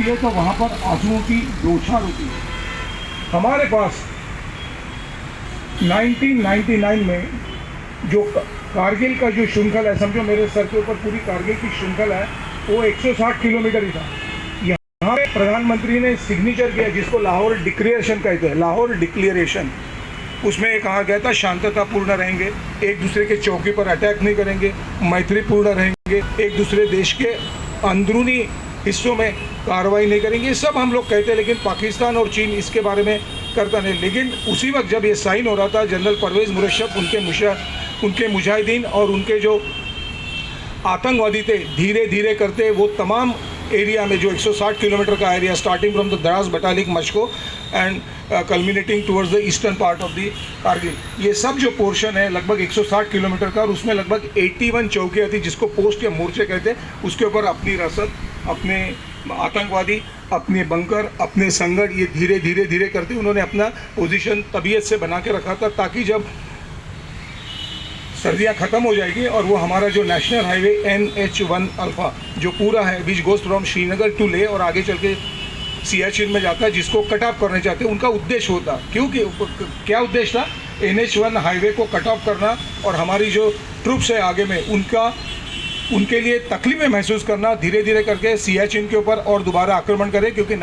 है तो वहाँ पर आंसुओं की बौछार होती है। हमारे पास 1999 में जो कारगिल का जो श्रृंखला है, समझो मेरे सर के ऊपर पूरी कारगिल की श्रृंखला है, वो 160 किलोमीटर ही था। यहाँ पे प्रधानमंत्री ने सिग्नेचर किया जिसको लाहौर डिक्लेरेशन कहते हैं, लाहौर डिक्लेरेशन। उसमें कहा गया था शांततापूर्ण रहेंगे, एक दूसरे के चौकी पर अटैक नहीं करेंगे, मैत्रीपूर्ण रहेंगे, एक दूसरे देश के अंदरूनी हिस्सों में कार्रवाई नहीं करेंगे। ये सब हम लोग कहते हैं, लेकिन पाकिस्तान और चीन इसके बारे में करता नहीं। लेकिन उसी वक्त जब ये साइन हो रहा था, जनरल परवेज़ मुशर्रफ, उनके मुजाहिदीन और उनके जो आतंकवादी थे, धीरे धीरे करते वो तमाम एरिया में जो 160 किलोमीटर का area, starting from the Dras Batalik Mushkoh and culminating towards the eastern part of the Kargil, ये सब जो पोर्शन है लगभग 160 किलोमीटर का, और उसमें लगभग 81 चौकियाँ थी जिसको पोस्ट या मोर्चे कहते हैं। उसके ऊपर अपनी रसद, अपने आतंकवादी, अपने बंकर, अपने संगठ, ये धीरे धीरे धीरे करते उन्होंने अपना पोजीशन तबीयत से बना के रखा था, ताकि जब सर्दियाँ ख़त्म हो जाएगी और वो हमारा जो नेशनल हाईवे NH1 अल्फ़ा जो पूरा है, which goes from Srinagar to Leh और आगे चल के सियाचिन में जाता है, जिसको कट ऑफ करना चाहते हैं, उनका उद्देश्य होता। क्योंकि क्या उद्देश्य था? NH1 हाईवे को कट ऑफ करना और हमारी जो ट्रूप्स है आगे में उनके लिए तकलीफ़ें महसूस करना, धीरे धीरे करके सियाचिन के ऊपर और दोबारा आक्रमण करें। क्योंकि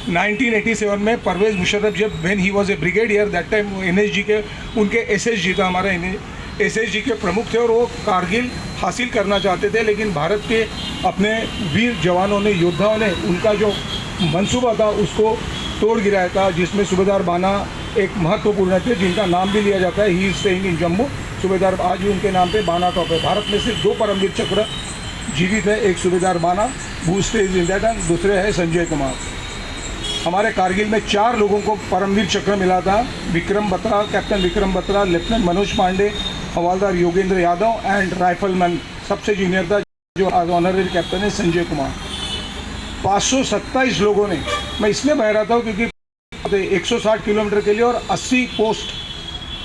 1987 में परवेज़ मुशर्रफ जब when he was a brigadier, that time NSG के उनके SSG था, हमारा SSG के प्रमुख थे, और वो कारगिल हासिल करना चाहते थे। लेकिन भारत के अपने वीर जवानों ने, योद्धाओं ने उनका जो मंसूबा था उसको तोड़ गिराया था, जिसमें सूबेदार बाना एक महत्वपूर्ण थे, जिनका नाम भी लिया जाता है। He is staying in Jammu. सूबेदार आज भी उनके नाम पे बाना टॉप है। भारत में सिर्फ 2 परमवीर चक्र जीवित है, एक सूबेदार बाना हू स्टेज इन दैट एंड दूसरे है संजय कुमार। हमारे कारगिल में 4 लोगों को परमवीर चक्र मिला था, Vikram Batra, captain Vikram Batra, lieutenant Manoj Pande, Havildar Yogendra Yadav and rifleman सबसे जूनियर था जो आज ऑनरेरी कैप्टन है संजय कुमार। 527 लोगों ने, मैं इसलिए बह रहा था क्योंकि 160 किलोमीटर के लिए और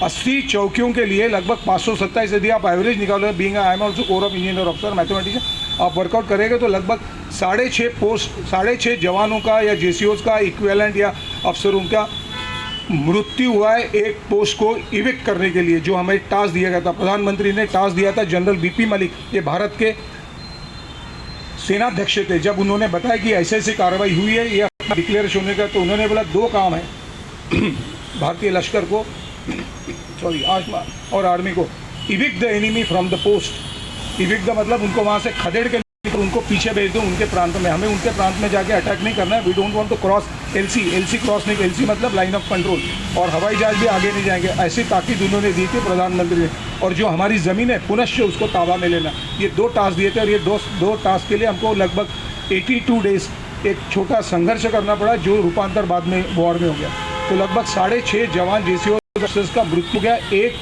80 चौकियों के लिए लगभग 527, यदि आप एवरेज निकालो, being I am also core of engineer officer mathematician, आप वर्कआउट करेंगे तो लगभग 6.5 जवानों का या JCOs का इक्विवेलेंट या अफसरों का मृत्यु हुआ है एक पोस्ट को इविक्ट करने के लिए, जो हमें टास्क दिया गया था। प्रधानमंत्री ने टास्क दिया था जनरल BP मलिक, ये भारत के सेनाध्यक्ष थे। जब उन्होंने बताया कि ऐसी कार्रवाई हुई है, ये डिक्लेरेशन होने का, तो उन्होंने बोला 2 काम है भारतीय लश्कर को और आर्मी को, evict the enemy from the post. Evict the मतलब उनको वहाँ से खदेड़ के उनको पीछे भेज दो उनके प्रांत में। हमें उनके प्रांत में जाके अटैक नहीं करना है। We don't want to cross LC cross नहीं, LC मतलब लाइन ऑफ कंट्रोल, और हवाई जहाज भी आगे नहीं जाएंगे। ऐसी ताकीद उन्होंने दी थी प्रधानमंत्री ने। और जो हमारी ज़मीन है पुनश्च उसको ताबा में लेना, ये 2 टास्क दिए थे। और ये दो टास्क के लिए हमको लगभग 82 डेज एक छोटा संघर्ष करना पड़ा, जो रूपांतर बाद में वॉर में हो गया। तो लगभग 6.5 जवान JCO का मृत्यु गया एक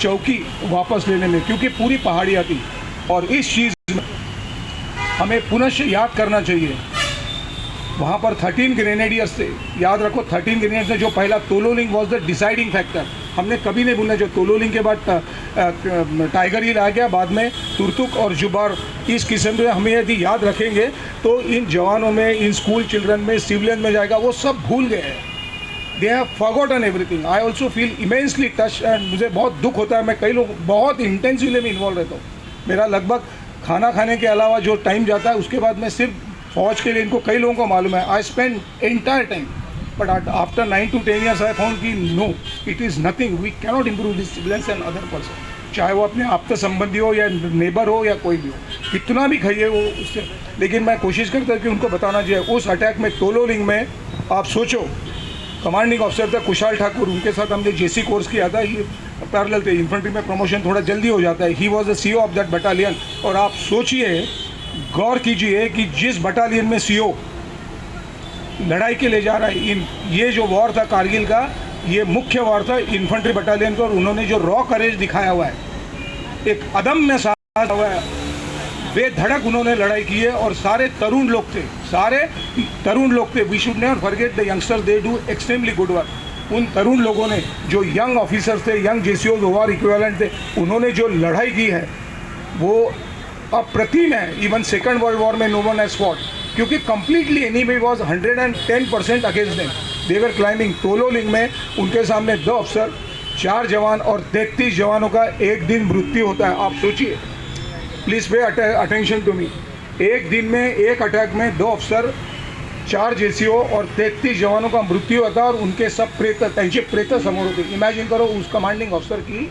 चौकी वापस लेने में, क्योंकि पूरी पहाड़ियाँ थी। और इस चीज़ में हमें पुनश्च याद करना चाहिए, वहाँ पर 13 ग्रेनेडियर्स थे। याद रखो 13 ग्रेनेडियर्स ने, जो पहला Tololing was the deciding factor. हमने कभी नहीं भूलना, जो तोलोलिंग के बाद टाइगर हिल आ गया, बाद में तुर्तुक और जुबार, इस किस्म से हमें यदि याद रखेंगे तो इन जवानों में, इन स्कूल चिल्ड्रन में, सिविलियन में जाएगा, वो सब भूल गए हैं। They have forgotten everything. I also feel immensely touch and मुझे बहुत दुख होता है। मैं कई लोग बहुत इंटेंसिवली में इन्वॉल्व रहता हूँ। मेरा लगभग खाना खाने के अलावा जो टाइम जाता है, उसके बाद मैं सिर्फ फौज के लिए, इनको कई लोगों को मालूम है, I spend entire time, but after 9 to 10 years I found कि no, it is nothing, we cannot improve this civilians and other person, चाहे वो अपने आपके संबंधी हो या नेबर हो या कोई भी हो, कितना भी खाइए वो उससे। लेकिन मैं कोशिश करता हूँ कि उनको बताना चाहिए। उस अटैक में तोलोलिंग में आप सोचो, कमांडिंग ऑफिसर थे कुशाल ठाकुर, उनके साथ हमने JC कोर्स किया था। ये पैरेलल थे, इन्फेंट्री में प्रमोशन थोड़ा जल्दी हो जाता है। He was the CO of that battalion. और आप सोचिए, गौर कीजिए कि जिस बटालियन में CO लड़ाई के ले जा रहा है, ये जो वॉर था कारगिल का, ये मुख्य वॉर था इन्फेंट्री बटालियन का। और उन्होंने जो रॉ करेज दिखाया हुआ है, एक अदम्य साहस हुआ है, बेधड़क उन्होंने लड़ाई की है। और सारे तरुण लोग थे। We should never forget the youngsters, they do extremely good work. उन तरुण लोगों ने, जो यंग ऑफिसर्स थे, यंग JCOs वॉर इक्विवेलेंट थे, उन्होंने जो लड़ाई की है वो अप्रतिम है। इवन सेकंड वर्ल्ड वॉर में नो वन हैज फॉट, क्योंकि completely enemy was 110% against them. They were climbing Tololing में उनके सामने 2 अफसर, 4 जवान और 33 जवानों का एक दिन मृत्यु होता है। आप सोचिए, please pay attention to me. एक दिन में एक अटैक में 2 अफसर, 4 जेसीओ और 33 जवानों का मृत्यु होता है और उनके सब प्रेत, त्यांचे प्रेत समोर होते। इमॅजिन करो उस कमांडिंग ऑफिसर की